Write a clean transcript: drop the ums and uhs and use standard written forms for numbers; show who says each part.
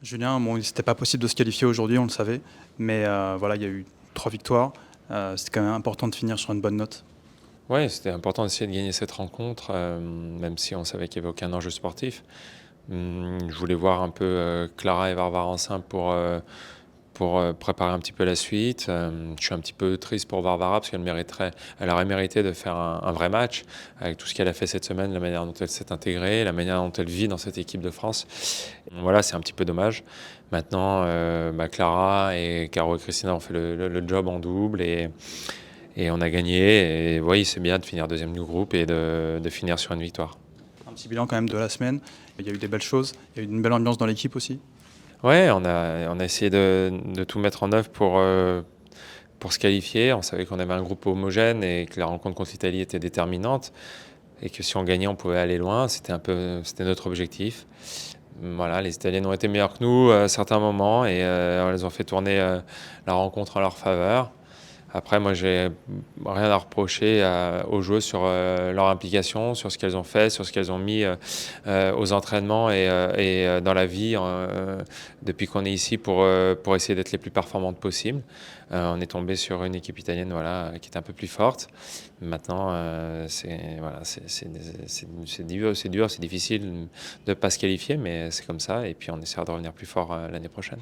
Speaker 1: Julien, bon, c'était pas possible de se qualifier aujourd'hui, on le savait, mais voilà, il y a eu 3 victoires. C'était quand même important de finir sur une bonne note.
Speaker 2: Ouais, c'était important d'essayer de gagner cette rencontre, même si on savait qu'il n'y avait aucun enjeu sportif. Je voulais voir un peu Clara et Varvara ensemble pour préparer un petit peu la suite. Je suis un petit peu triste pour Varvara parce elle aurait mérité de faire un vrai match avec tout ce qu'elle a fait cette semaine, la manière dont elle s'est intégrée, la manière dont elle vit dans cette équipe de France. Voilà, c'est un petit peu dommage. Maintenant, Clara et Caro et Christina ont fait le job en double et on a gagné. Et oui, c'est bien de finir deuxième du groupe et de finir sur une victoire.
Speaker 1: Un petit bilan quand même de la semaine. Il y a eu des belles choses, il y a eu une belle ambiance dans l'équipe aussi.
Speaker 2: Ouais, on a essayé de tout mettre en œuvre pour se qualifier. On savait qu'on avait un groupe homogène et que la rencontre contre l'Italie était déterminante et que si on gagnait, on pouvait aller loin. C'était notre objectif. Voilà, les Italiennes ont été meilleures que nous à certains moments et elles ont fait tourner la rencontre en leur faveur. Après, moi, j'ai rien à reprocher aux joueuses sur leur implication, sur ce qu'elles ont fait, sur ce qu'elles ont mis aux entraînements et dans la vie depuis qu'on est ici pour essayer d'être les plus performantes possibles. On est tombé sur une équipe italienne voilà, qui est un peu plus forte. Maintenant, voilà, c'est dur, c'est difficile de ne pas se qualifier, mais c'est comme ça. Et puis, on essaiera de revenir plus fort l'année prochaine.